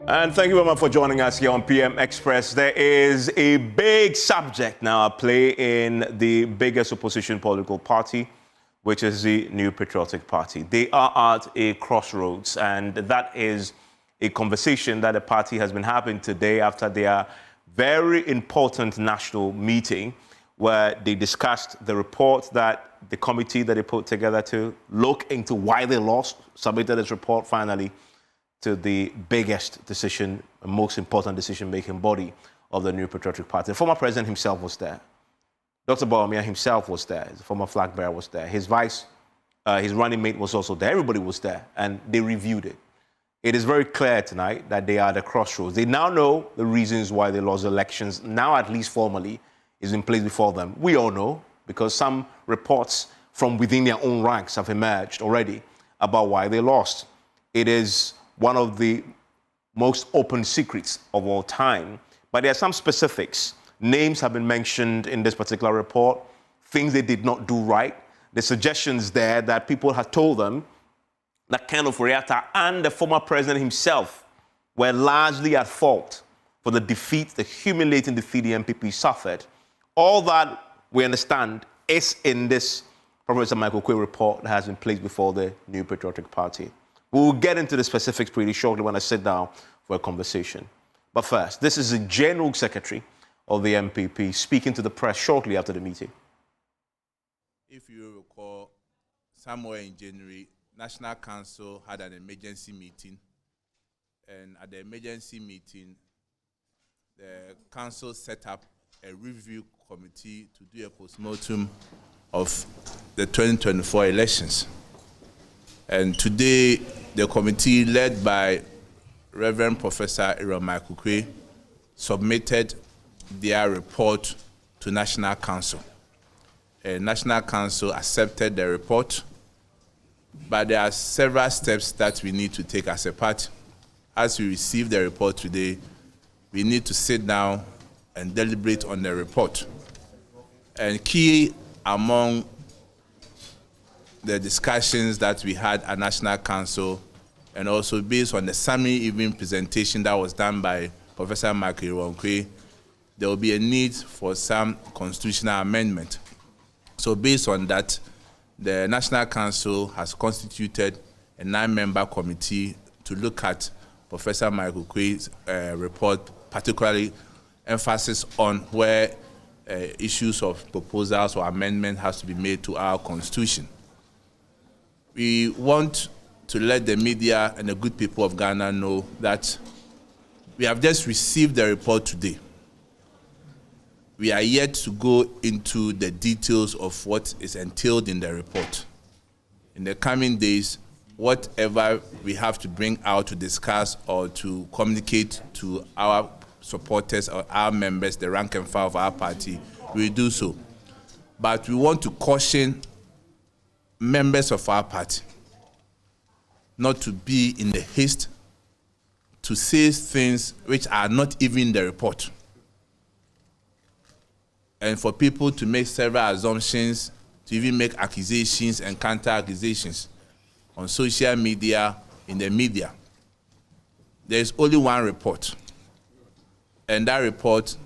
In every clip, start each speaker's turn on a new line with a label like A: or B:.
A: And thank you very much for joining us here on PM Express. There is a big subject now at play in the biggest opposition political party, which is the New Patriotic Party. They are at a crossroads, and that is a conversation that the party has been having today after their very important national meeting, where they discussed the report that the committee that they put together to look into why they lost, submitted its report finally to the biggest decision, most important decision-making body of the New Patriotic Party. The former president himself was there. Dr. Bawumia himself was there. The former flag bearer was there. His running mate was also there. Everybody was there, and they reviewed it. It is very clear tonight that they are at the crossroads. They now know the reasons why they lost elections. Now, at least formally, is in place before them. We all know, because some reports from within their own ranks have emerged already about why they lost. It is one of the most open secrets of all time. But there are some specifics. Names have been mentioned in this particular report, things they did not do right. The suggestions there that people had told them that Ken Ofori-Atta and the former president himself were largely at fault for the defeat, the humiliating defeat the NPP suffered. All that, we understand, is in this Professor Michael Quay report that has been placed before the New Patriotic Party. We'll get into the specifics pretty shortly when I sit down for a conversation. But first, this is the General Secretary of the NPP speaking to the press shortly after the meeting.
B: If you recall, somewhere in January, National Council had an emergency meeting. And at the emergency meeting, the council set up a review committee to do a postmortem of the 2024 elections. And today, the committee led by Reverend Professor Michael Quay submitted their report to National Council. National Council accepted the report, but there are several steps that we need to take as a party. As we receive the report today, we need to sit down and deliberate on the report. And key among the discussions that we had at National Council, and also based on the summary evening presentation that was done by Professor Michael Quay, there will be a need for some constitutional amendment. So based on that, the National Council has constituted a 9-member committee to look at Professor Michael Quay's report, particularly emphasis on where issues of proposals or amendment has to be made to our constitution. We want to let the media and the good people of Ghana know that we have just received the report today. We are yet to go into the details of what is entailed in the report. In the coming days, whatever we have to bring out to discuss or to communicate to our supporters or our members, the rank and file of our party, we will do so. But we want to caution members of our party not to be in the haste to say things which are not even in the report, and for people to make several assumptions, to even make accusations and counter-accusations on social media, in the media. There is only one report, and that report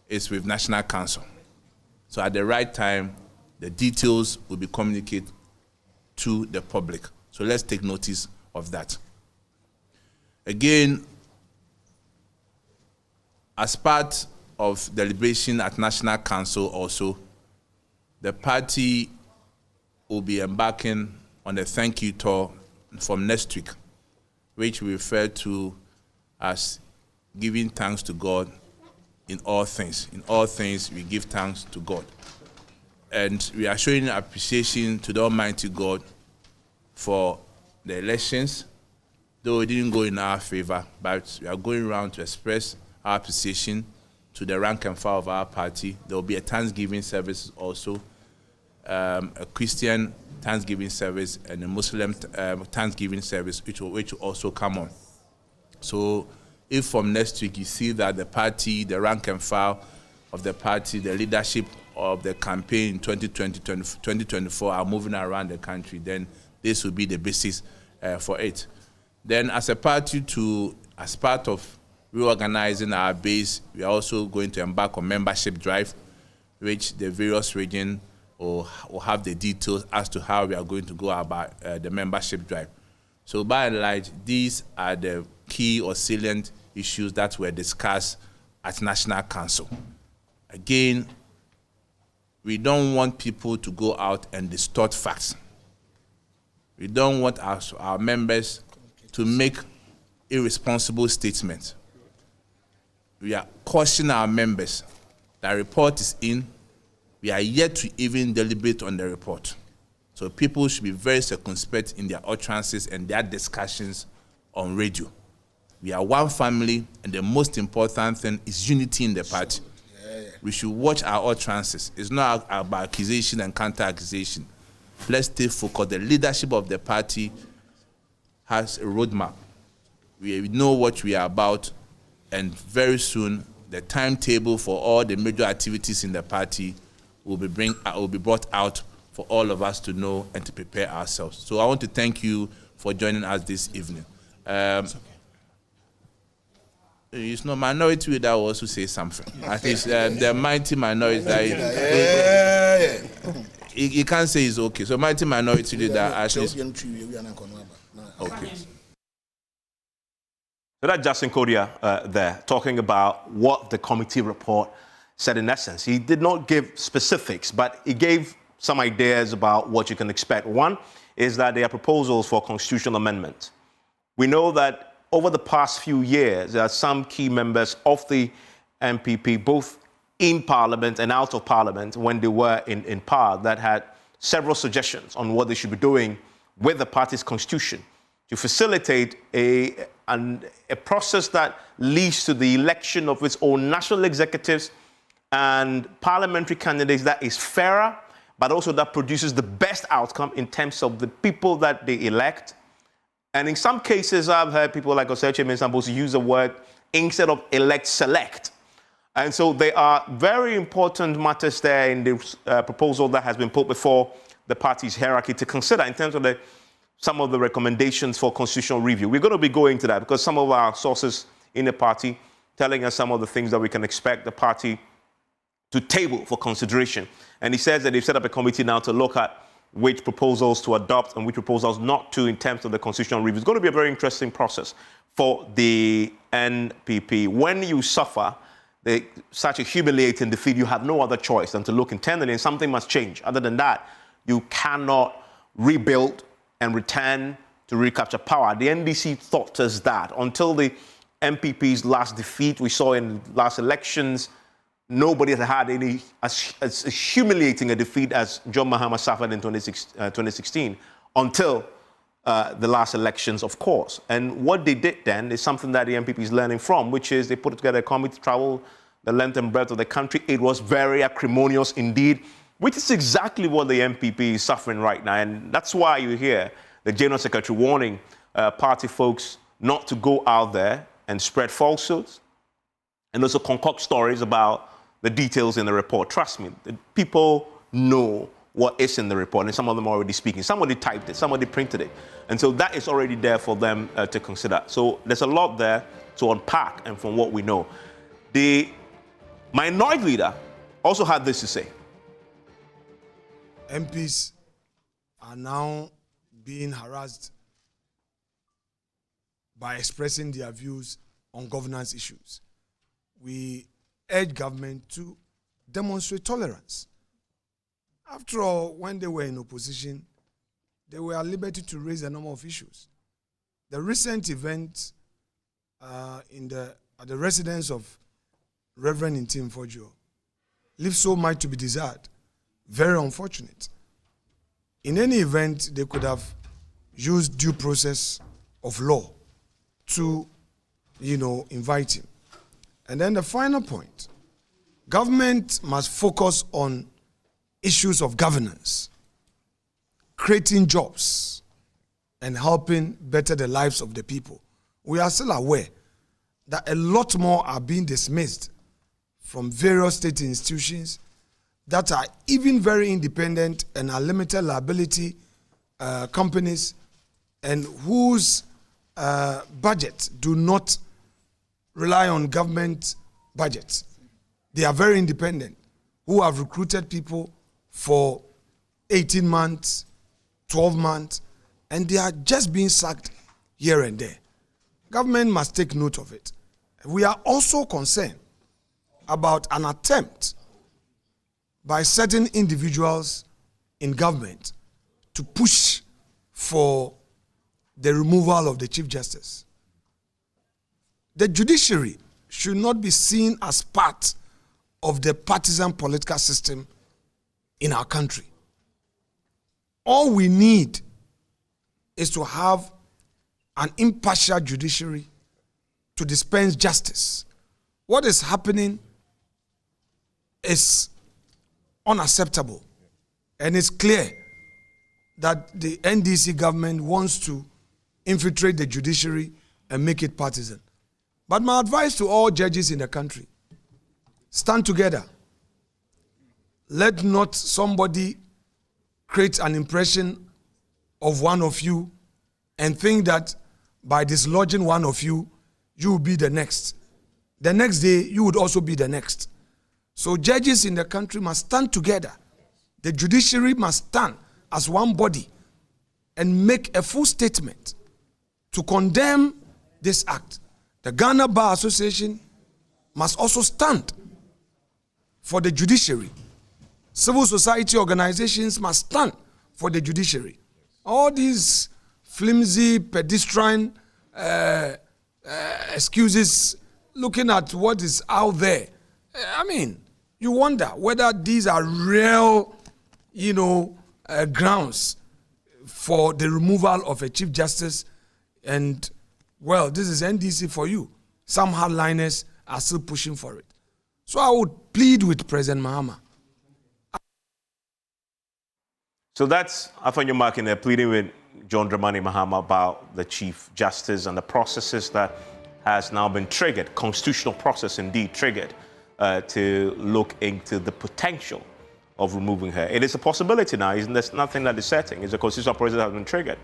B: is with National Council. So at the right time, the details will be communicated to the public. So let's take notice of that. Again, as part of deliberation at National Council also, the party will be embarking on a thank you tour from next week, which we refer to as giving thanks to God in all things. In all things, we give thanks to God. And we are showing appreciation to the Almighty God for the elections, though it didn't go in our favor, but we are going around to express our appreciation to the rank and file of our party. There will be a Thanksgiving service also, a Christian Thanksgiving service and a Muslim Thanksgiving service, which will also come on. So if from next week you see that the party, the rank and file of the party, the leadership of the campaign in 2024 are moving around the country, then this will be the basis for it. Then as a party to as part of reorganizing our base, we are also going to embark on membership drive, which the various regions will have the details as to how we are going to go about the membership drive. So by and large, these are the key or salient issues that were discussed at National Council. Again, we don't want people to go out and distort facts. We don't want our members to make irresponsible statements. We are cautioning our members that report is in. We are yet to even deliberate on the report. So people should be very circumspect in their utterances and their discussions on radio. We are one family, and the most important thing is unity in the party. We should watch our utterances. It's not about accusation and counter-accusation. Let's stay focused. The leadership of the party has a roadmap. We know what we are about, and very soon the timetable for all the major activities in the party will be brought out for all of us to know and to prepare ourselves. So I want to thank you for joining us this evening. It's not minority that will also say something. At least the mighty minority that he can't say it's okay. So mighty minority leader at least. Okay.
A: So that's Justin Kodia there, talking about what the committee report said in essence. He did not give specifics, but he gave some ideas about what you can expect. One is that there are proposals for constitutional amendment. We know that over the past few years, there are some key members of the NPP, both in Parliament and out of Parliament, when they were in power, that had several suggestions on what they should be doing with the party's constitution to facilitate a process that leads to the election of its own national executives and parliamentary candidates that is fairer, but also that produces the best outcome in terms of the people that they elect. And in some cases, I've heard people like Oseche Mensambos use the word instead of elect, select. And so there are very important matters there in the proposal that has been put before the party's hierarchy to consider in terms of some of the recommendations for constitutional review. We're going to be going to that because some of our sources in the party telling us some of the things that we can expect the party to table for consideration. And he says that they've set up a committee now to look at which proposals to adopt and which proposals not to in terms of the constitutional review. It's going to be a very interesting process for the NPP. When you suffer such a humiliating defeat, you have no other choice than to look internally, and something must change. Other than that, you cannot rebuild and return to recapture power. The NDC taught us that. Until the NPP's last defeat we saw in last elections, nobody has had any as humiliating a defeat as John Mahama suffered in 2016 until the last elections, of course. And what they did then is something that the NPP is learning from, which is they put together a committee to travel the length and breadth of the country. It was very acrimonious indeed, which is exactly what the NPP is suffering right now. And that's why you hear the General Secretary warning party folks not to go out there and spread falsehoods and also concoct stories about the details in the report. Trust me, the people know what is in the report, and some of them are already speaking. Somebody typed it, somebody printed it. And so that is already there for them to consider. So there's a lot there to unpack, and from what we know. The minority leader also had this to say.
C: MPs are now being harassed by expressing their views on governance issues. We urge government to demonstrate tolerance. After all, when they were in opposition, they were at liberty to raise a number of issues. The recent event at the residence of Reverend Intim Fojo leaves so much to be desired. Very unfortunate. In any event, they could have used due process of law to, invite him. And then the final point, government must focus on issues of governance, creating jobs, and helping better the lives of the people. We are still aware that a lot more are being dismissed from various state institutions that are even very independent and are limited liability companies, and whose budgets do not rely on government budgets. They are very independent, who have recruited people for 18 months, 12 months, and they are just being sacked here and there. Government must take note of it. We are also concerned about an attempt by certain individuals in government to push for the removal of the Chief Justice. The judiciary should not be seen as part of the partisan political system in our country. All we need is to have an impartial judiciary to dispense justice. What is happening is unacceptable, and it's clear that the NDC government wants to infiltrate the judiciary and make it partisan. But my advice to all judges in the country: stand together. Let not somebody create an impression of one of you and think that by dislodging one of you, you will be the next. The next day, you would also be the next. So judges in the country must stand together. The judiciary must stand as one body and make a full statement to condemn this act. The Ghana Bar Association must also stand for the judiciary. Civil society organizations must stand for the judiciary. All these flimsy, pedestrian excuses, looking at what is out there, I mean, you wonder whether these are real, grounds for the removal of a Chief Justice. And, well, this is NDC for you. Some hardliners are still pushing for it. So I would plead with President Mahama.
A: So that's Afanyo Markin there pleading with John Dramani Mahama about the Chief Justice and the processes that has now been triggered, constitutional process indeed triggered, to look into the potential of removing her. It is a possibility now, isn't there? Nothing that is certain. It's a constitutional process that has been triggered.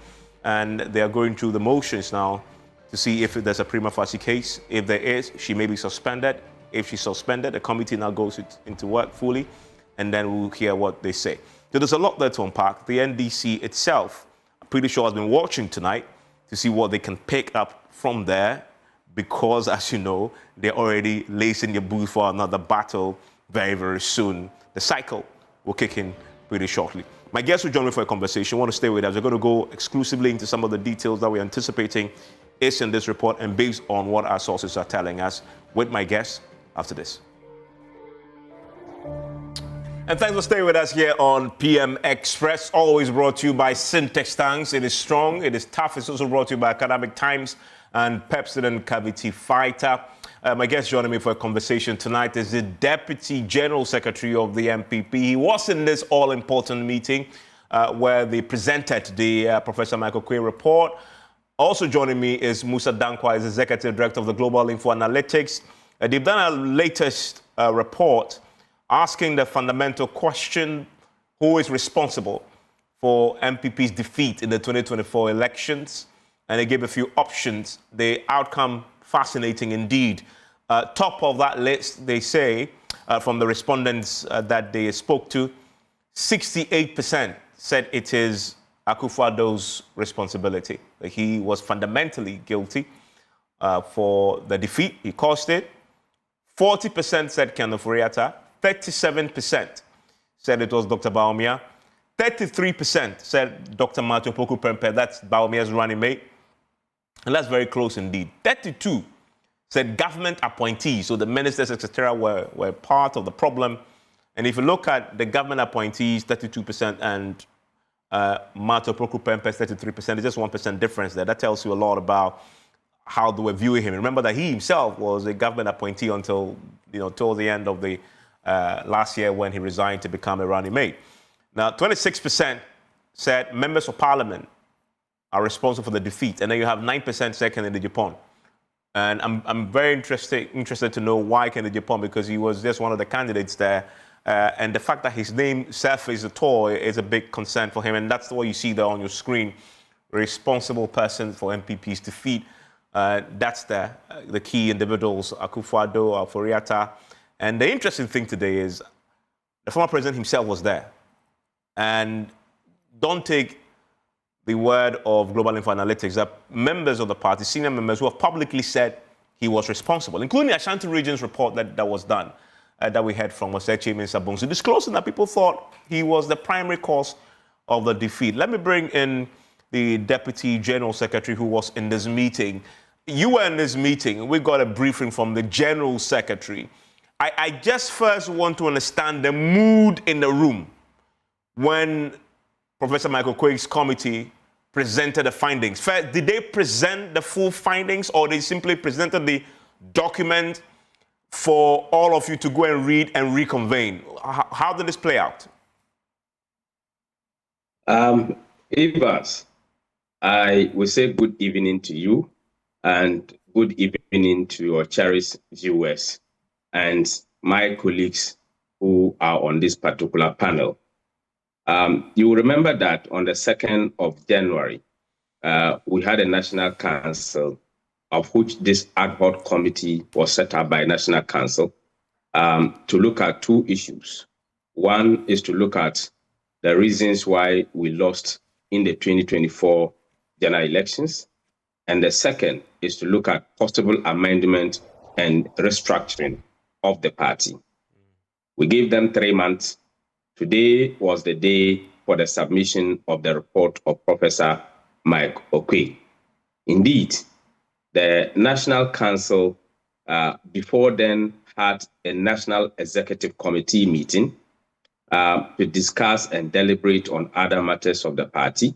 A: And they are going through the motions now to see if there's a prima facie case. If there is, she may be suspended. If she's suspended, the committee now goes into work fully, and then we'll hear what they say. So there's a lot there to unpack. The NDC itself, I'm pretty sure, has been watching tonight to see what they can pick up from there, because, as you know, they're already lacing their boots for another battle very, very soon. The cycle will kick in pretty shortly. My guest will join me for a conversation. I want to stay with us. We're going to go exclusively into some of the details that we're anticipating is in this report and based on what our sources are telling us, with my guest after this. And thanks for staying with us here on PM Express, always brought to you by Syntex Tanks. It is strong, it is tough. It's also brought to you by Academic Times and Pepsodent Cavity Fighter. My guest joining me for a conversation tonight is the Deputy General Secretary of the NPP. He was in this all-important meeting where they presented the Professor Michael Quay report. Also joining me is Musa Dankwa, is the Executive Director of the Global Info Analytics. They've done a latest report asking the fundamental question: who is responsible for NPP's defeat in the 2024 elections? And they gave a few options. The outcome, fascinating indeed. Top of that list, they say, from the respondents that they spoke to, 68% said it is Akufo-Addo's responsibility. He was fundamentally guilty for the defeat. He caused it. 40% said Kenneth Furiata. 37% said it was Dr. Bawumia. 33% said Dr. Martin Opoku Prempeh. That's Bawumia's running mate. And that's very close indeed. 32% said government appointees. So the ministers, etc., were part of the problem. And if you look at the government appointees, 32%, and Martin Opoku Prempeh, 33%, it's just 1% difference there. That tells you a lot about how they were viewing him. Remember that he himself was a government appointee until, towards the end of the last year when he resigned to become a running mate. Now, 26% said members of parliament are responsible for the defeat. And then you have 9% said Kennedy Agyapong. And I'm very interested to know why Kennedy Agyapong, because he was just one of the candidates there. And the fact that his name surfaced at all is a big concern for him. And that's what you see there on your screen responsible person for NPP's defeat. That's the key individuals, Akufo-Addo, Alforiata. And the interesting thing today is the former president himself was there. And don't take the word of Global Info Analytics that members of the party, senior members who have publicly said he was responsible, including the Ashanti Region's report that was done, that we heard from Osechi Mensah-Bonsu, disclosing that people thought he was the primary cause of the defeat. Let me bring in the Deputy General Secretary who was in this meeting. You were in this meeting. We got a briefing from the General Secretary. I just first want to understand the mood in the room when Professor Michael Quake's committee presented the findings. First, did they present the full findings, or they simply presented the document for all of you to go and read and reconvene? How did this play out?
D: Evans, I will say good evening to you and good evening to your cherished viewers and my colleagues who are on this particular panel. You will remember that on the 2nd of January, we had a National Council of which this ad hoc committee was set up by National Council to look at two issues. One is to look at the reasons why we lost in the 2024 general elections. And the second is to look at possible amendment and restructuring of the party. We gave them 3 months. Today was the day for the submission of the report of Professor Mike Oquaye. Indeed, the National Council before then had a National Executive Committee meeting to discuss and deliberate on other matters of the party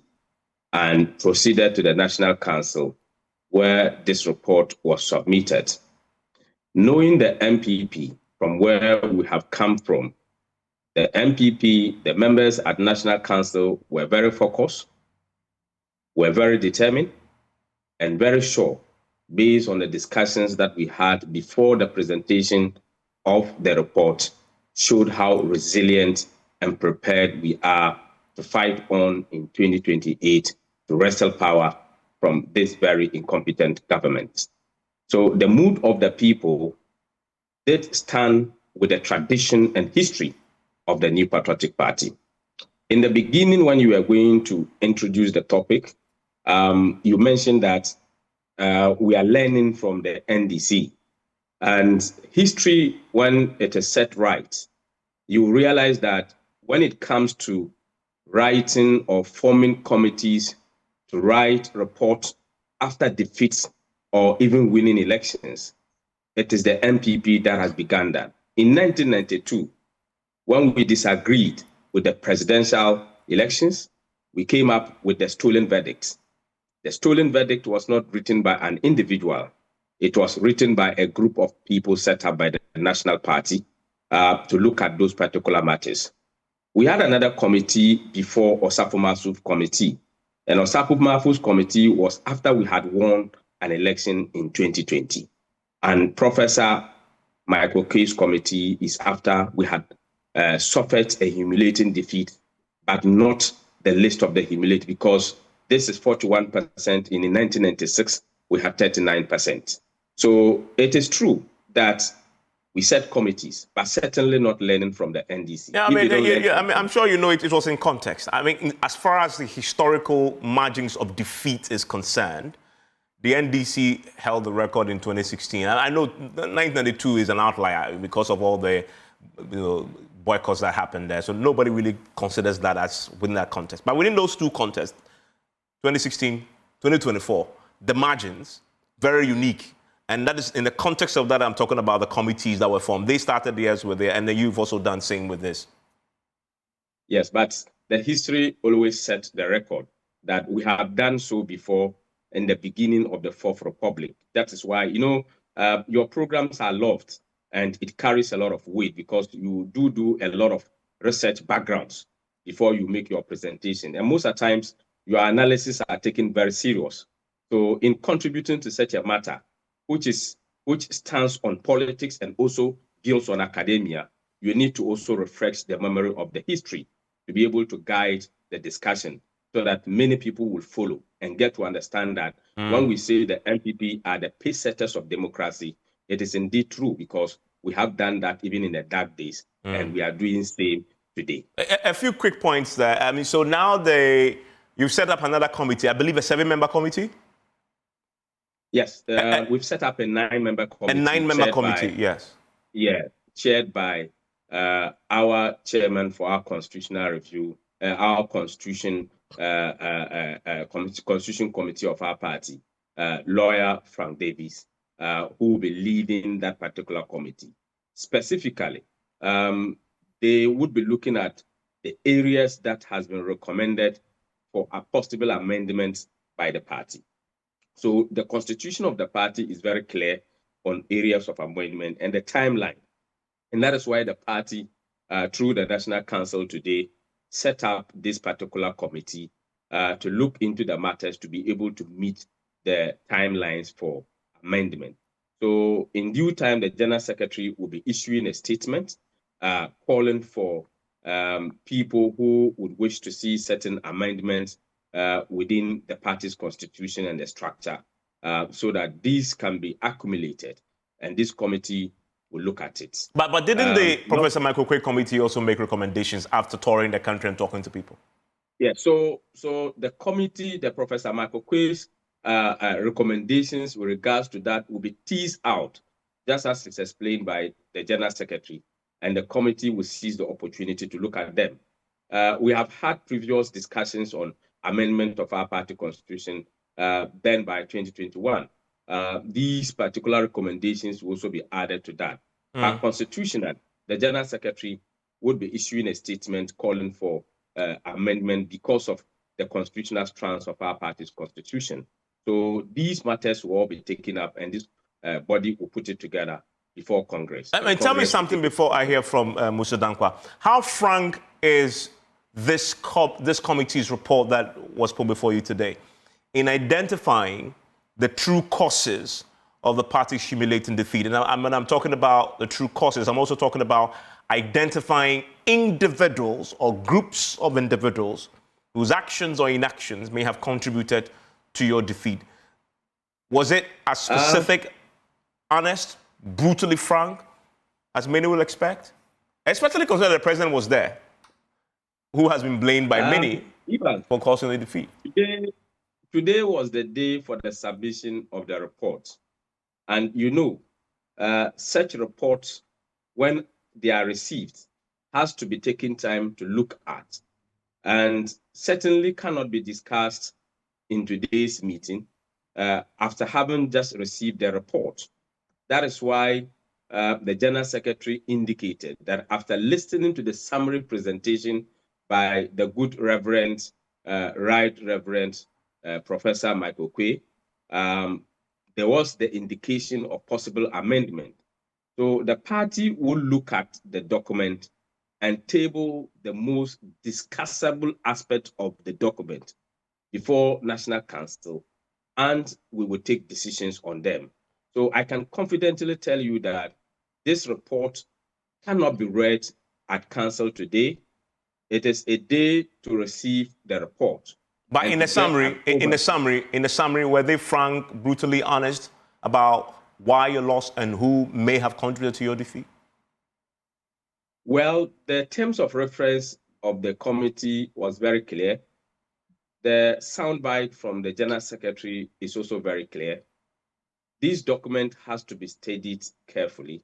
D: and proceeded to the National Council where this report was submitted. Knowing the NPP from where we have come from, the NPP, the members at National Council were very focused, were very determined, and very sure, based on the discussions that we had before the presentation of the report, showed how resilient and prepared we are to fight on in 2028 to wrestle power from this very incompetent government. So the mood of the people did stand with the tradition and history of the New Patriotic Party. In the beginning, when you were going to introduce the topic, you mentioned that we are learning from the NDC. And history, when it is set right, you realize that when it comes to writing or forming committees to write reports after defeats or even winning elections, it is the NPP that has begun that. In 1992, when we disagreed with the presidential elections, we came up with the stolen verdict. The stolen verdict was not written by an individual. It was written by a group of people set up by the National Party to look at those particular matters. We had another committee before Osafo Masu's committee. And Osafo Masu's committee was after we had won an election in 2020. And Professor Michael Quaye's committee is after we had suffered a humiliating defeat, but not the list of the humiliated, because this is 41%. In 1996, we had 39%. So it is true that we set committees, but certainly not learning from the NDC.
A: Yeah, I'm sure you know it was in context. I mean, as far as the historical margins of defeat is concerned, the NDC held the record in 2016. And I know 1992 is an outlier because of all the boycotts that happened there. So nobody really considers that as within that context. But within those two contests, 2016, 2024, the margins, very unique. And that is in the context of that, I'm talking about the committees that were formed. They started theirs with it, and then you've also done same with this.
D: Yes, but the history always set the record that we have done so before in the beginning of the Fourth Republic. That is why, your programs are loved and it carries a lot of weight because you do a lot of research backgrounds before you make your presentation. And most of the times, your analysis are taken very serious. So in contributing to such a matter, which stands on politics and also builds on academia, you need to also refresh the memory of the history to be able to guide the discussion. so that many people will follow and get to understand that when we say the NPP are the pace setters of democracy, it is indeed true, because we have done that even in the dark days, and we are doing same today.
A: A few quick points there. I mean, so now you've set up another committee, I believe a 7-member committee?
D: Yes, we've set up a 9-member committee.
A: A 9-member committee, yes.
D: Yeah, chaired by our chairman for our constitutional review, our constitution committee of our party, lawyer Frank Davis, who will be leading that particular committee. Specifically, they would be looking at the areas that has been recommended for a possible amendment by the party. So the constitution of the party is very clear on areas of amendment and the timeline. And that is why the party, through the National Council today, set up this particular committee to look into the matters to be able to meet the timelines for amendment. So in due time, the General Secretary will be issuing a statement calling for people who would wish to see certain amendments within the party's constitution and the structure, so that these can be accumulated, and this committee will look at it.
A: But didn't the Professor Michael Quay committee also make recommendations after touring the country and talking to people?
D: Yeah, so the committee, the Professor Michael Quay's recommendations with regards to that will be teased out, just as it's explained by the General Secretary, and the committee will seize the opportunity to look at them. We have had previous discussions on amendment of our party constitution, then by 2021. These particular recommendations will also be added to that. But constitutional, the General Secretary would be issuing a statement calling for amendment because of the constitutional strands of our party's constitution. So these matters will all be taken up, and this body will put it together before Congress.
A: Tell me something before I hear from Musa Dankwa. How frank is this committee's report that was put before you today in identifying the true causes of the party's humiliating defeat? And when I'm talking about the true causes, I'm also talking about identifying individuals or groups of individuals whose actions or inactions may have contributed to your defeat. Was it as specific, honest, brutally frank as many will expect? Especially considering the president was there, who has been blamed by many for causing the defeat.
D: Today was the day for the submission of the report. And you know, such reports, when they are received, has to be taken time to look at, and certainly cannot be discussed in today's meeting after having just received the report. That is why the General Secretary indicated that after listening to the summary presentation by the good Reverend, Right Reverend Professor Michael Quay, there was the indication of possible amendment. So the party will look at the document and table the most discussable aspect of the document before National Council, and we will take decisions on them. So I can confidently tell you that this report cannot be read at Council today. It is a day to receive the report.
A: But in a summary, were they frank, brutally honest about why you lost and who may have contributed to your defeat?
D: Well, the terms of reference of the committee was very clear. The soundbite from the General Secretary is also very clear. This document has to be studied carefully,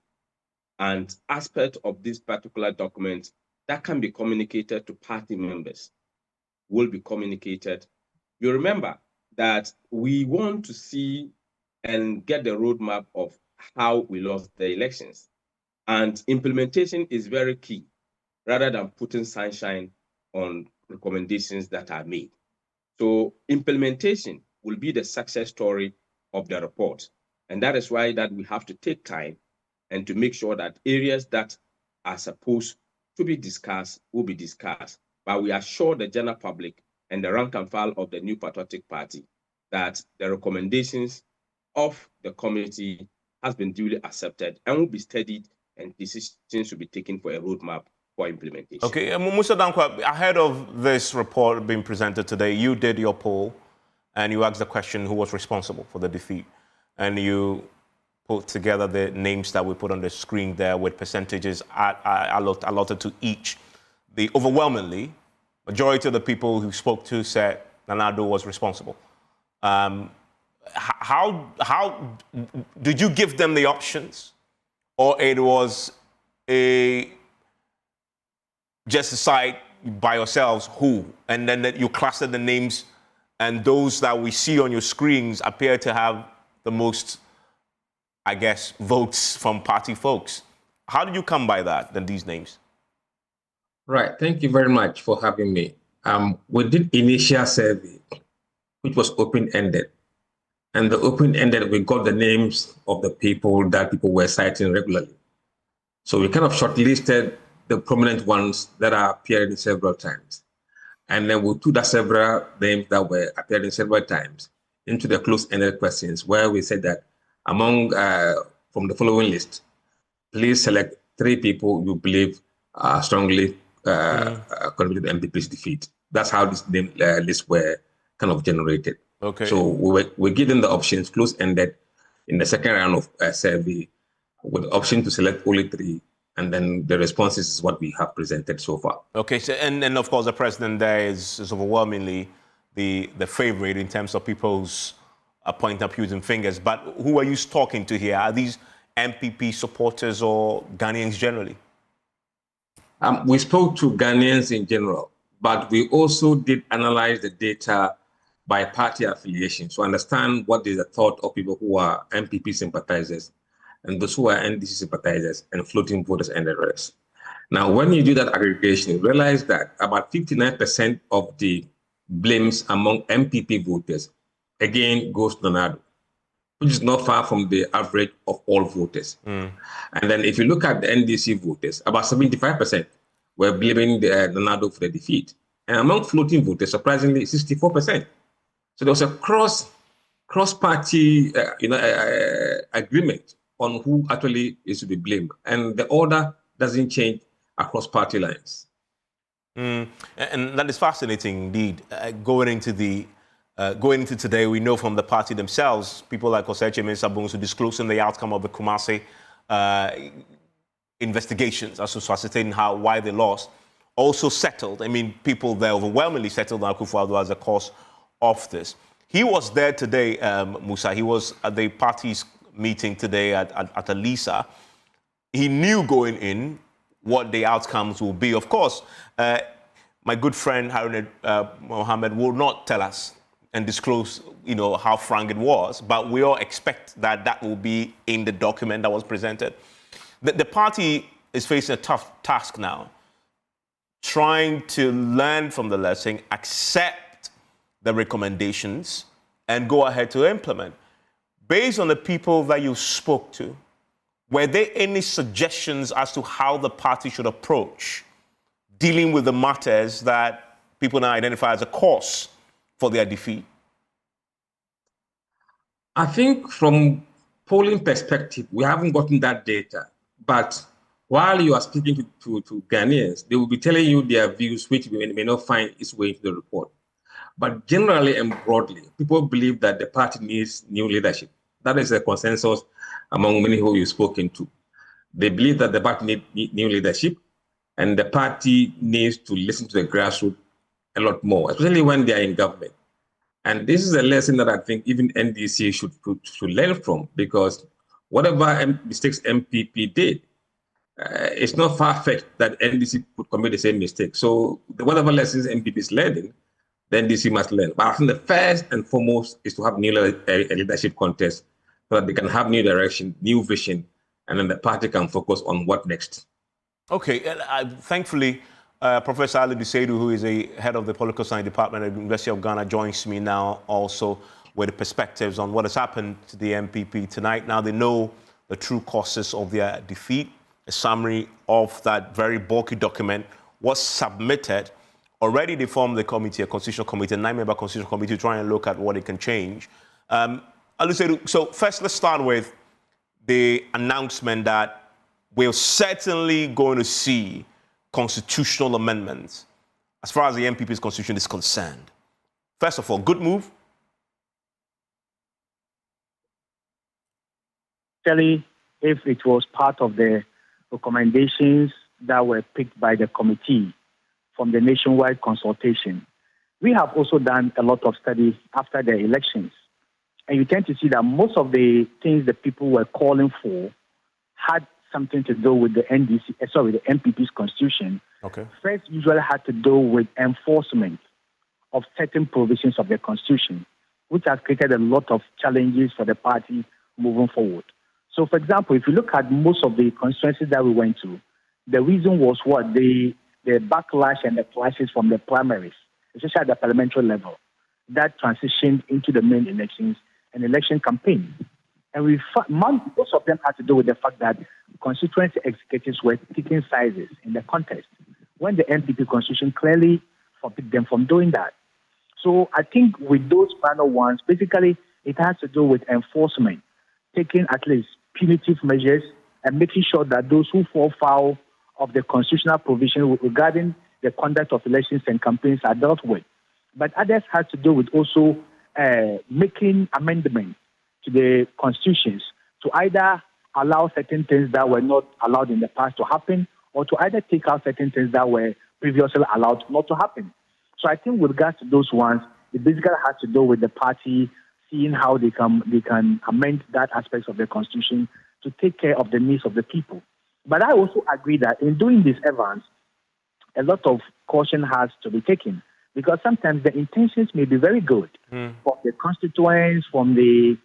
D: and aspect of this particular document that can be communicated to party members will be communicated. You remember that we want to see and get the roadmap of how we lost the elections. And implementation is very key, rather than putting sunshine on recommendations that are made. So implementation will be the success story of the report. And that is why that we have to take time and to make sure that areas that are supposed to be discussed will be discussed. But we assure the general public and the rank and file of the New Patriotic Party that the recommendations of the committee has been duly accepted and will be studied, and decisions will be taken for a roadmap for implementation.
A: Okay, Musa Dankwa, ahead of this report being presented today, you did your poll and you asked the question who was responsible for the defeat. And you put together the names that we put on the screen there with percentages allotted to each. The overwhelmingly, majority of the people who spoke to said Nana Addo was responsible. How did you give them the options? Or it was just decide by yourselves who, and then you clustered the names, and those that we see on your screens appear to have the most, I guess, votes from party folks. How did you come by that, then these names?
E: Right, thank you very much for having me. We did initial survey, which was open-ended. And the open-ended, we got the names of the people that people were citing regularly. So we kind of shortlisted the prominent ones that are appearing several times. And then we took the several names that were appearing several times into the closed-ended questions, where we said that among, from the following list, please select 3 people you believe strongly contributed to MPP's defeat. That's how this name lists were kind of generated.
A: Okay.
E: So we give them the options, close-ended, in the second round of survey, with the option to select only 3, and then the responses is what we have presented so far.
A: Okay, so and of course the president there is overwhelmingly the favorite in terms of people's pointing up using fingers. But who are you talking to here? Are these NPP supporters or Ghanaians generally?
E: We spoke to Ghanaians in general, but we also did analyze the data by party affiliation to understand what is the thought of people who are NPP sympathizers and those who are NDC sympathizers and floating voters and the rest. Now, when you do that aggregation, you realize that about 59% of the blames among NPP voters, again, goes to Nana Addo, which is not far from the average of all voters. And then if you look at the NDC voters, about 75% were blaming Nana Addo for the defeat. And among floating voters, surprisingly, 64%. So there was a cross-party agreement on who actually is to be blamed. And the order doesn't change across party lines.
A: And that is fascinating indeed. Going into today, we know from the party themselves, people like Oseche Mensah-Bonsu disclosing the outcome of the Kumasi investigations as to ascertain why they lost, also settled. I mean, people there overwhelmingly settled on Akufo-Addo as a cause of this. He was there today, Musa. He was at the party's meeting today at Alisa. He knew going in what the outcomes will be. Of course, my good friend Harun Mohammed will not tell us and disclose, how frank it was, but we all expect that will be in the document that was presented. The party is facing a tough task now, trying to learn from the lesson, accept the recommendations, and go ahead to implement. Based on the people that you spoke to, were there any suggestions as to how the party should approach dealing with the matters that people now identify as a cause for their defeat?
E: I think from polling perspective, we haven't gotten that data. But while you are speaking to Ghanaians, they will be telling you their views, which may not find its way into the report. But generally and broadly, people believe that the party needs new leadership. That is a consensus among many who you've spoken to. They believe that the party needs new leadership, and the party needs to listen to the grassroots a lot more, especially when they are in government. And this is a lesson that I think even NDC should learn from, because whatever mistakes NPP did, it's not far-fetched that NDC could commit the same mistake. So whatever lessons NPP is learning, the NDC must learn. But I think the first and foremost is to have new leadership contest so that they can have new direction, new vision, and then the party can focus on what next.
A: Okay, thankfully, Professor Ali Biseidu, who is a head of the Political Science Department at the University of Ghana, joins me now also with the perspectives on what has happened to the NPP tonight. Now they know the true causes of their defeat. A summary of that very bulky document was submitted. Already they formed the committee, a constitutional committee, a 9-member constitutional committee, to try and look at what it can change. Ali Biseidu, so first let's start with the announcement that we're certainly going to see constitutional amendments as far as the NPP's constitution is concerned? First of all, good move?
F: Actually, if it was part of the recommendations that were picked by the committee from the nationwide consultation, we have also done a lot of studies after the elections. And you tend to see that most of the things that people were calling for had something to do with the the NPP's constitution.
A: Okay.
F: First, usually had to do with enforcement of certain provisions of the constitution, which has created a lot of challenges for the party moving forward. So, for example, if you look at most of the constituencies that we went to, the reason was what? The backlash and the clashes from the primaries, especially at the parliamentary level, that transitioned into the main elections and election campaign. And most of them had to do with the fact that constituency executives were taking sizes in the contest, when the NPP constitution clearly forbid them from doing that. So I think with those final ones, basically it has to do with enforcement, taking at least punitive measures and making sure that those who fall foul of the constitutional provision regarding the conduct of elections and campaigns are dealt with. But others had to do with also making amendments to the constitutions to either allow certain things that were not allowed in the past to happen, or to either take out certain things that were previously allowed not to happen. So I think with regards to those ones, it basically has to do with the party seeing how they can amend that aspect of the constitution to take care of the needs of the people. But I also agree that in doing this, Evans, a lot of caution has to be taken, because sometimes the intentions may be very good from the constituents, from the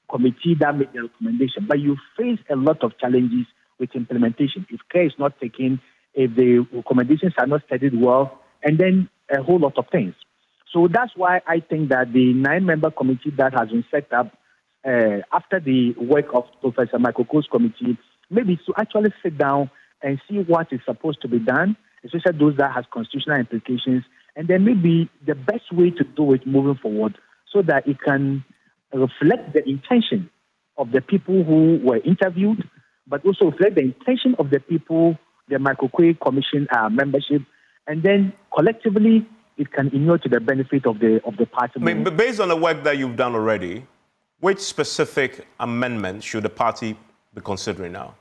F: committee that made the recommendation, but you face a lot of challenges with implementation. If care is not taken, if the recommendations are not studied well, and then a whole lot of things. So that's why I think that the 9-member committee that has been set up after the work of Professor Michael Cole's committee, maybe to actually sit down and see what is supposed to be done, especially those that has constitutional implications, and then maybe the best way to do it moving forward so that it can reflect the intention of the people who were interviewed, but also reflect the intention of the people, the Michael Cole Commission membership, and then collectively it can inure to the benefit of the party.
A: I mean, but based on the work that you've done already, which specific amendment should the party be considering now?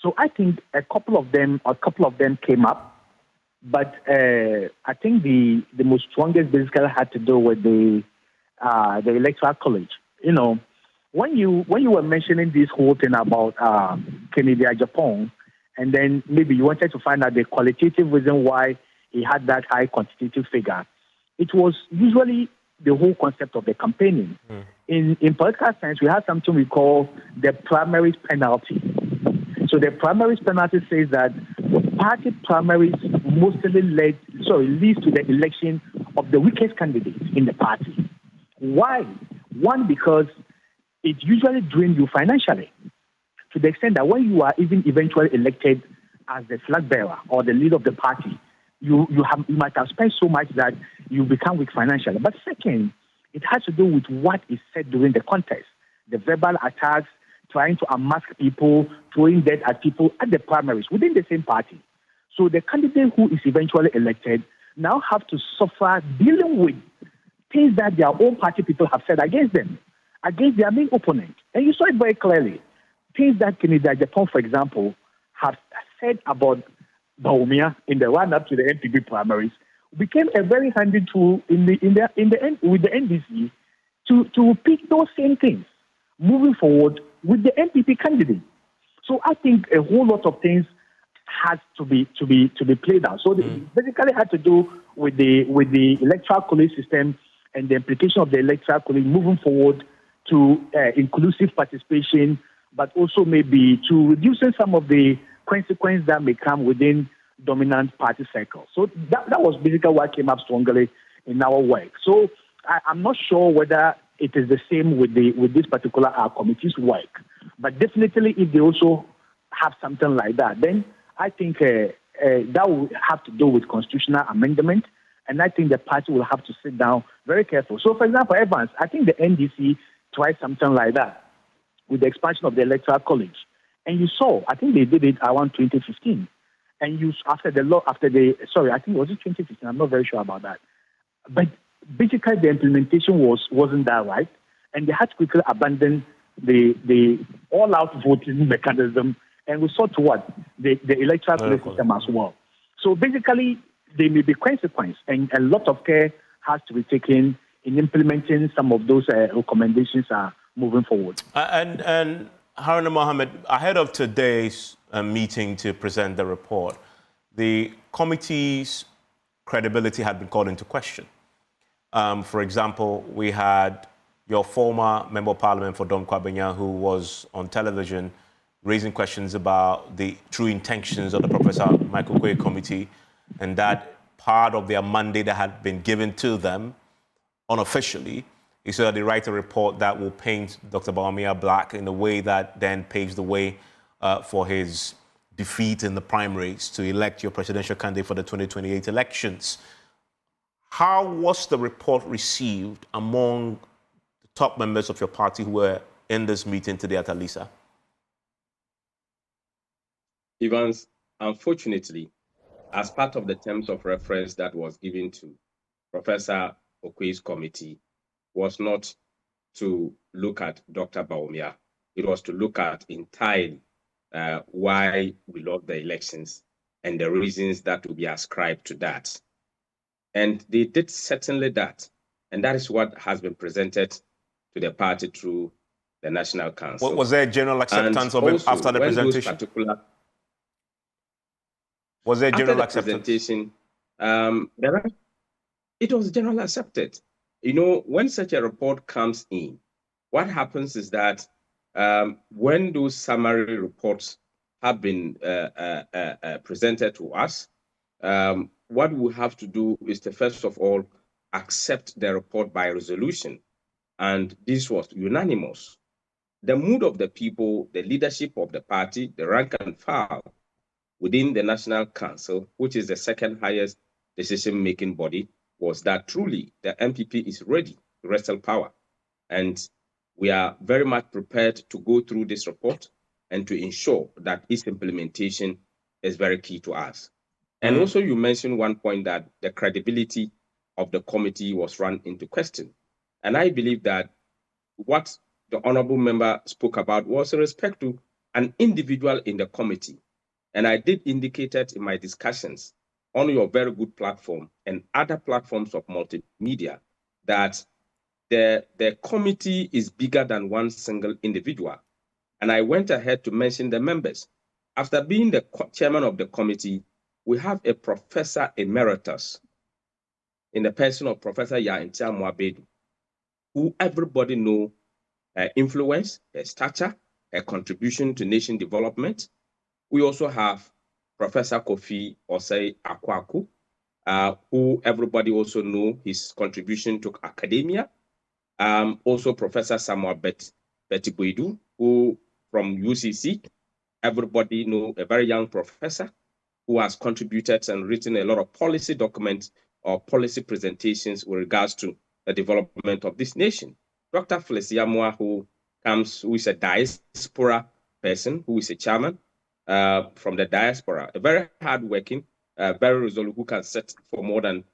F: So I think a couple of them came up, but I think the most strongest basically had to do with the electoral college. You know, when you were mentioning this whole thing about Kennedy Japan, and then maybe you wanted to find out the qualitative reason why he had that high quantitative figure, it was usually the whole concept of the campaigning. In political science, we have something we call the primaries penalty. So the primaries penalty says that party primaries mostly leads to the election of the weakest candidates in the party. Why? One, because it usually drains you financially, to the extent that when you are even eventually elected as the flag bearer or the leader of the party, you might have spent so much that you become weak financially. But second, it has to do with what is said during the contest, the verbal attacks, trying to unmask people, throwing dirt at people at the primaries within the same party. So the candidate who is eventually elected now have to suffer dealing with things that their own party people have said against them, against their main opponent. And you saw it very clearly. Things that Kennedy Japan, for example, have said about Baumia in the run-up to the NPP primaries became a very handy tool with the NDC to repeat those same things moving forward with the NPP candidate. So I think a whole lot of things has to be played out. So it basically had to do with the electoral college system and the implication of the electoral college moving forward to inclusive participation, but also maybe to reducing some of the consequences that may come within dominant party circles. So that was basically what came up strongly in our work. So I'm not sure whether it is the same with this particular committee's work, but definitely if they also have something like that, then I think that will have to do with constitutional amendment, and I think the party will have to sit down very careful. So, for example, Evans, I think the NDC tried something like that with the expansion of the electoral college, and you saw, I think they did it around 2015, and you after the law, after the sorry, I think it was 2015. I'm not very sure about that, but basically the implementation wasn't that right, and they had to quickly abandon the all-out voting mechanism, and we saw to what the electoral system as well. So basically, there may be consequence, and a lot of care has to be taken in implementing some of those recommendations moving forward.
A: And Haruna Mohammed, ahead of today's meeting to present the report, the committee's credibility had been called into question. For example, we had your former Member of Parliament for Don Kwabenya, who was on television raising questions about the true intentions of the Professor Michael Okoye Committee, and that part of their mandate that had been given to them unofficially is so that they write a report that will paint Dr. Bawumia black in a way that then paves the way for his defeat in the primaries to elect your presidential candidate for the 2028 elections. How was the report received among the top members of your party who were in this meeting today at Alisa?
D: Evans, unfortunately, as part of the terms of reference that was given to Professor Okoye's committee, was not to look at Dr. Bawumia. It was to look at entirely why we lost the elections and the reasons that will be ascribed to that. And they did certainly that. And that is what has been presented to the party through the National Council.
A: Was there a general acceptance of it after the presentation? Was there a general acceptance?
D: It was generally accepted. You know, when such a report comes in, what happens is that when those summary reports have been presented to us, what we have to do is to first of all accept the report by resolution. And this was unanimous. The mood of the people, the leadership of the party, the rank and file within the National Council, which is the second highest decision-making body, was that truly the NPP is ready to wrestle power. And we are very much prepared to go through this report and to ensure that its implementation is very key to us. And also you mentioned one point that the credibility of the committee was run into question. And I believe that what the honorable member spoke about was with respect to an individual in the committee. And I did indicate it in my discussions on your very good platform and other platforms of multimedia that the committee is bigger than one single individual. And I went ahead to mention the members. After being the chairman of the committee, we have a professor emeritus in the person of Professor Yaintia Mwabedu, who everybody know her influence, her stature, her contribution to nation development. We also have Professor Kofi Osei Akwaku, who everybody also know his contribution to academia. Also Professor Samuel Betiboidu, who from UCC, everybody know a very young professor who has contributed and written a lot of policy documents or policy presentations with regards to the development of this nation. Dr. Felicia Moa, who is a diaspora person, who is a chairman from the diaspora, a very hardworking, very resolute, who can sit for more than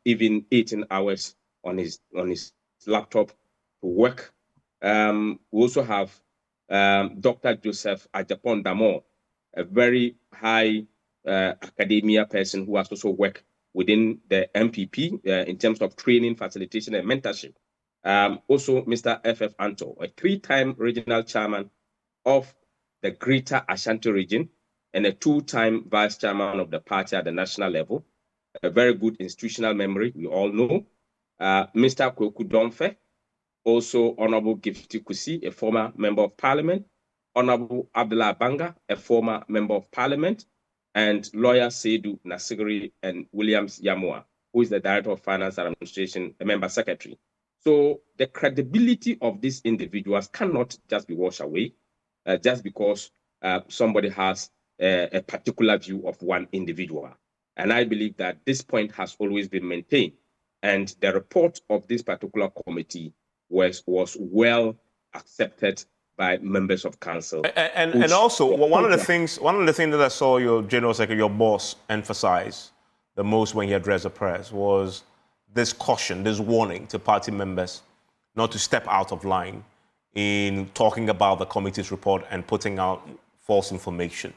D: even 18 hours on his laptop to work. We also have Dr. Joseph Ajapon Damo, a very high academia person who has also worked within the NPP in terms of training, facilitation, and mentorship. Also, Mr. F.F. Anto, a 3-time regional chairman of the Greater Ashanti region and a 2-time vice chairman of the party at the national level. A very good institutional memory, we all know. Mr. Kweku Domfe, also Honorable Gifty Kusi, a former member of parliament. Honorable Abdullah Banga, a former member of parliament. And lawyer Seidu Nasigiri and Williams Yamua, who is the Director of Finance and Administration, a member secretary. So the credibility of these individuals cannot just be washed away just because somebody has a particular view of one individual. And I believe that this point has always been maintained. And the report of this particular committee was well accepted by members of council.
A: And also one of the things that I saw your General Secretary, your boss, emphasize the most when he addressed the press was this caution, this warning to party members not to step out of line in talking about the committee's report and putting out false information.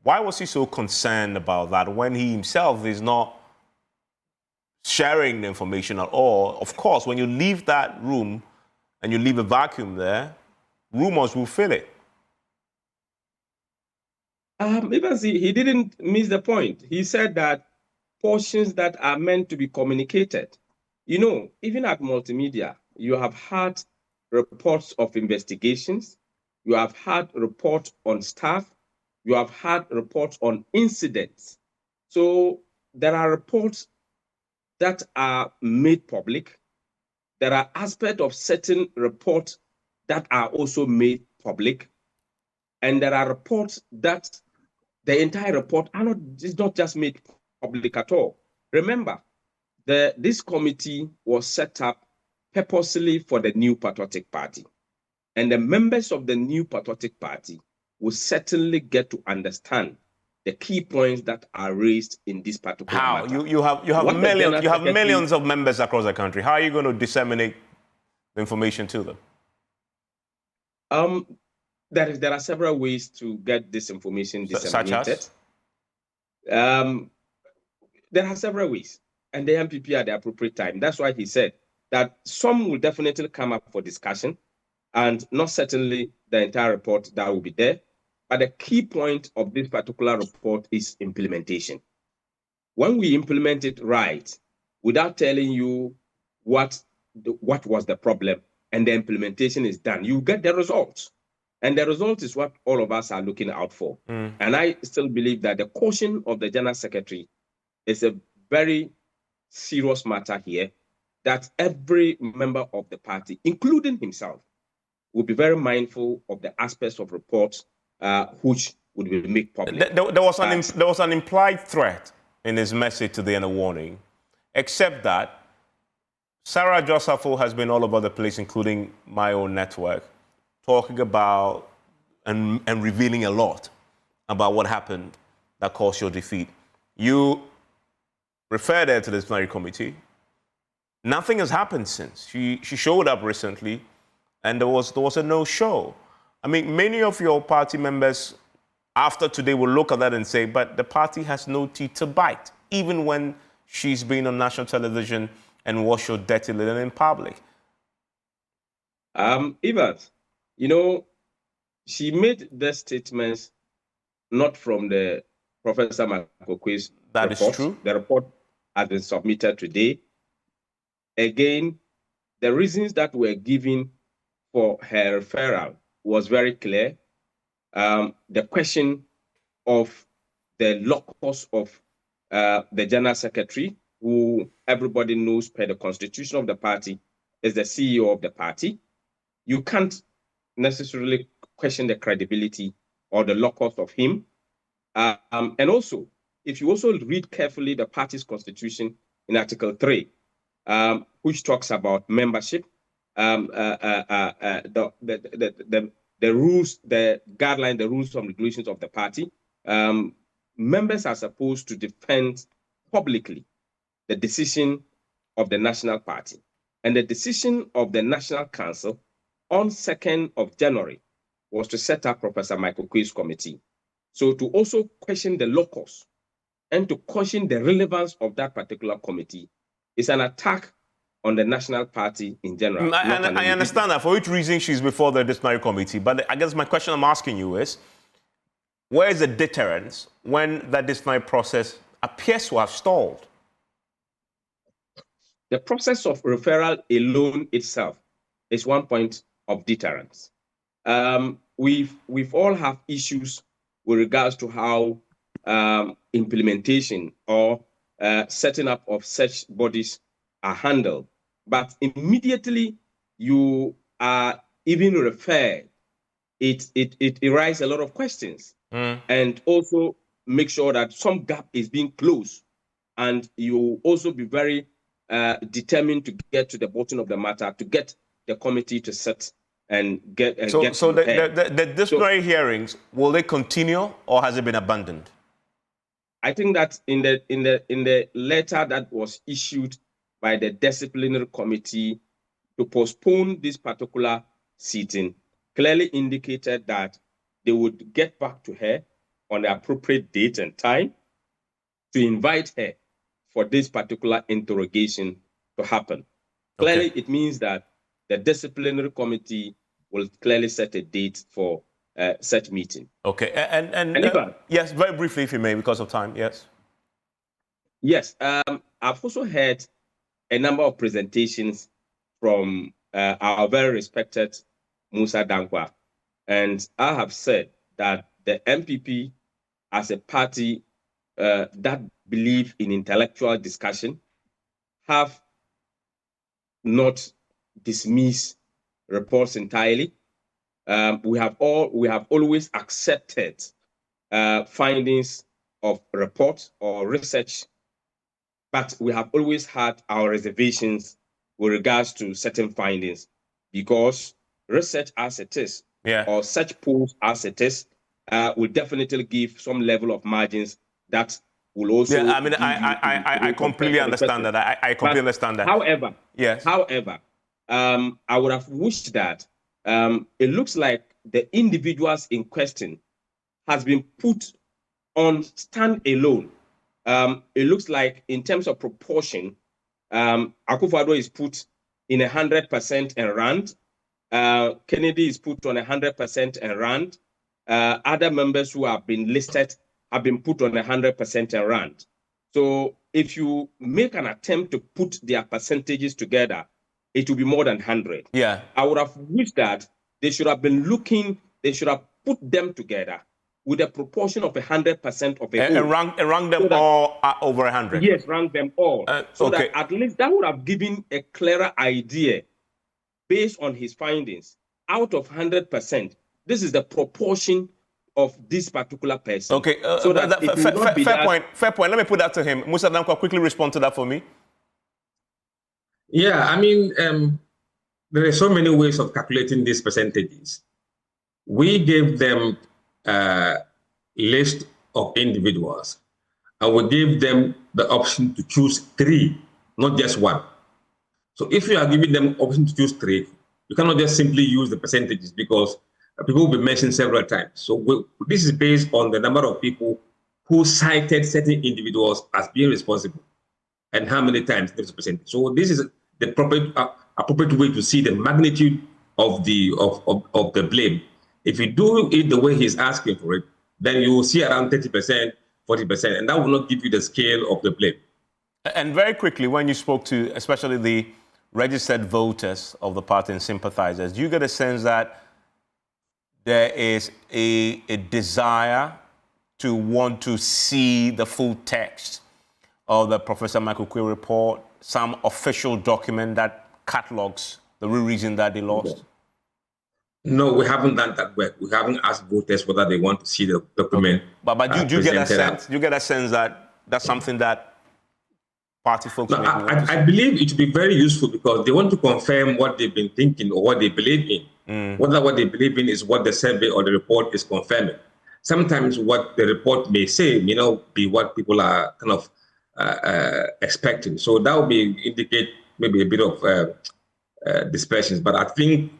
A: Why was he so concerned about that when he himself is not sharing the information at all? Of course, when you leave that room and you leave a vacuum there, rumors will fill it.
D: Even he didn't miss the point. He said that portions that are meant to be communicated. You know, even at multimedia, you have had reports of investigations, you have had reports on staff, you have had reports on incidents. So there are reports that are made public. There are aspects of certain reports that are also made public. And there are reports that the entire report is not just made public at all. Remember, this committee was set up purposely for the New Patriotic Party. And the members of the New Patriotic Party will certainly get to understand the key points that are raised in this particular matter.
A: You have millions of members across the country. How are you going to disseminate the information to them?
D: There are several ways to get this information disseminated.
A: Such
D: as? There are several ways, and the NPP at the appropriate time. That's why he said that some will definitely come up for discussion, and not certainly the entire report that will be there. But the key point of this particular report is implementation. When we implement it right, without telling you what was the problem, and the implementation is done, you get the results. And the result is what all of us are looking out for. And I still believe that the caution of the General Secretary is a very serious matter here, that every member of the party, including himself, will be very mindful of the aspects of reports which would be made public.
A: There was an implied threat in his message today and a warning, except that Sarah Josephel has been all over the place, including my own network, talking about and revealing a lot about what happened that caused your defeat. You referred her to the disciplinary committee. Nothing has happened since. She showed up recently, and there was a no-show. I mean, many of your party members, after today, will look at that and say, but the party has no teeth to bite, even when she's been on national television and wash your dirty linen in public.
D: Evans, you know, she made the statements not from the Professor Makokwei's report.
A: That is true.
D: The report has been submitted today. Again, the reasons that were given for her referral was very clear. The question of the locus of the General Secretary, who everybody knows per the constitution of the party is the CEO of the party. You can't necessarily question the credibility or the locus of him. And also, if you also read carefully the party's constitution in Article 3, which talks about membership, the rules, the guidelines, the rules and regulations of the party, members are supposed to defend publicly the decision of the National Party. And the decision of the National Council on 2nd of January was to set up Professor Makokwei's committee. So to also question the locus and to question the relevance of that particular committee is an attack on the National Party in general.
A: I understand that, for which reason she's before the disciplinary committee. But I guess my question I'm asking you is, where is the deterrence when that disciplinary process appears to have stalled?
D: The process of referral alone itself is one point of deterrence. We've all have issues with regards to how implementation or setting up of such bodies are handled. But immediately you are even referred, it raises a lot of questions. And also make sure that some gap is being closed. And you also be very determined to get to the bottom of the matter, to get the committee to set and get
A: So the disciplinary hearings, will they continue or has it been abandoned?
D: I think that in the letter that was issued by the disciplinary committee to postpone this particular sitting clearly indicated that they would get back to her on the appropriate date and time to invite her for this particular interrogation to happen.
A: Okay.
D: Clearly, it means that the disciplinary committee will clearly set a date for such meeting.
A: Okay,
D: and
A: yes, very briefly, if you may, because of time, yes.
D: Yes, I've also heard a number of presentations from our very respected Musa Dankwa, and I have said that the NPP, as a party that believe in intellectual discussion, have not dismissed reports entirely. We have always accepted findings of reports or research, but we have always had our reservations with regards to certain findings, because research as it is, or such polls as it is, will definitely give some level of margins that will also.
A: Yeah, I mean, I completely understand that. I completely understand that.
D: However,
A: yes.
D: However, I would have wished that it looks like the individuals in question has been put on stand alone. It looks like in terms of proportion, Akufo-Addo is put in 100% and Rand. Kennedy is put on 100% and Rand. Other members who have been listed have been put on 100% and Rand. So if you make an attempt to put their percentages together, it will be more than 100.
A: Yeah.
D: I would have wished that they should have been looking, they should have put them together with a proportion of 100% of a whole.
A: And rank them all over 100.
D: Yes, rank them all. So
A: okay.
D: that at least that would have given a clearer idea based on his findings. Out of 100%, this is the proportion of this particular person.
A: Okay,
D: so that
A: fair point. Let me put that to him. Musa Dankwa, quickly respond to that for me.
E: Yeah, I mean, there are so many ways of calculating these percentages. We gave them a list of individuals, and we gave them the option to choose 3, not just 1. So if you are giving them option to choose 3, you cannot just simply use the percentages, because people will be mentioned several times. So this is based on the number of people who cited certain individuals as being responsible and how many times there's a percentage. So this is the appropriate way to see the magnitude of the blame. If you do it the way he's asking for it, then you will see around 30%, 40%, and that will not give you the scale of the blame.
A: And very quickly, when you spoke to especially the registered voters of the party and sympathizers, do you get a sense that there is a desire to want to see the full text of the Professor Michael Quay report, some official document that catalogs the real reason that they lost?
E: No, we haven't done that work. We haven't asked voters whether they want to see the document.
A: Okay. But do you get a sense? Do you get a sense that that's something that party folks?
E: No, I believe it would be very useful, because they want to confirm what they've been thinking or what they believe in. Whether what they believe in is what the survey or the report is confirming. Sometimes what the report may say may not be what people are kind of expecting. So that would indicate maybe a bit of dispersions. But I think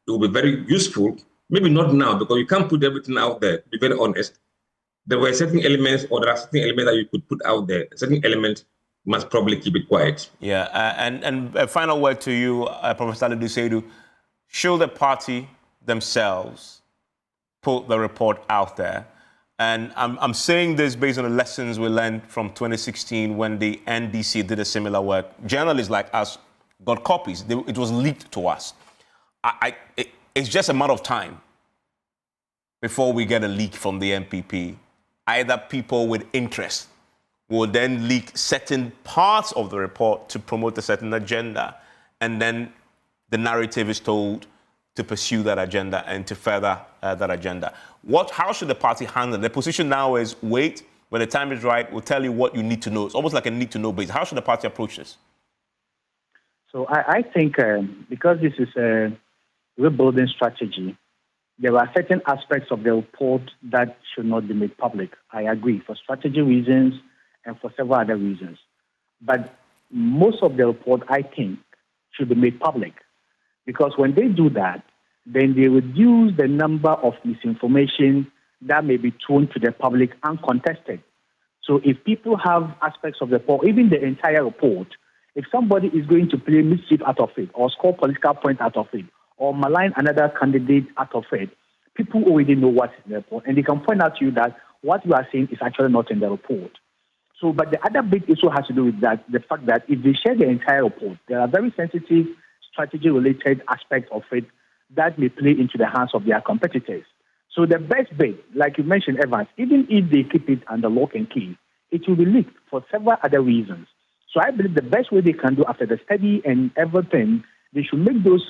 E: it will be very useful, maybe not now, because you can't put everything out there, to be very honest. There were certain elements, or there are certain elements that you could put out there. Certain elements must probably keep it quiet.
A: Yeah, and a final word to you, Professor Alidu Seidu. Should the party themselves put the report out there? And I'm saying this based on the lessons we learned from 2016 when the NDC did a similar work. Journalists like us got copies. It was leaked to us. It's just a matter of time before we get a leak from the NPP. Either people with interest will then leak certain parts of the report to promote a certain agenda, and then the narrative is told to pursue that agenda and to further that agenda. How should the party handle it? The position now is wait, when the time is right, we'll tell you what you need to know. It's almost like a need-to-know base. How should the party approach this?
F: So I think because this is rebuilding strategy, there are certain aspects of the report that should not be made public. I agree, for strategy reasons and for several other reasons. But most of the report, I think, should be made public. Because when they do that, then they reduce the number of misinformation that may be thrown to the public uncontested. So if people have aspects of the report, even the entire report, if somebody is going to play mischief out of it or score political points out of it or malign another candidate out of it, people already know what's in the report. And they can point out to you that what you are saying is actually not in the report. So, but the other big issue has to do with that, the fact that if they share the entire report, there are very sensitive strategy-related aspects of it that may play into the hands of their competitors. So the best bet, like you mentioned, Evans, even if they keep it under lock and key, it will be leaked for several other reasons. So I believe the best way they can do after the study and everything, they should make those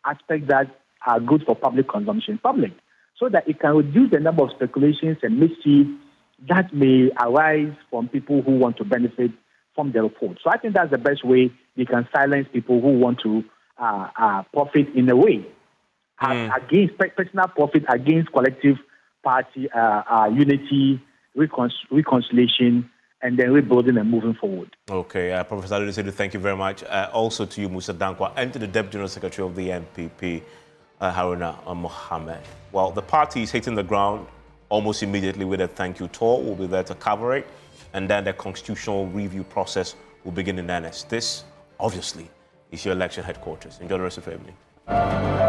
F: aspects that are good for public consumption public, so that it can reduce the number of speculations and mischief that may arise from people who want to benefit from the report. So I think that's the best way they can silence people who want to profit in a way, against personal profit, against collective party unity, reconciliation, and then rebuilding and moving forward.
A: Okay, Professor Adedesedu, thank you very much. Also to you, Musa Dankwa, and to the Deputy General Secretary of the NPP, Haruna Mohammed. Well, the party is hitting the ground almost immediately with a thank you tour. We'll be there to cover it, and then the constitutional review process will begin in earnest. This, obviously, is your election headquarters. Enjoy the rest of your evening.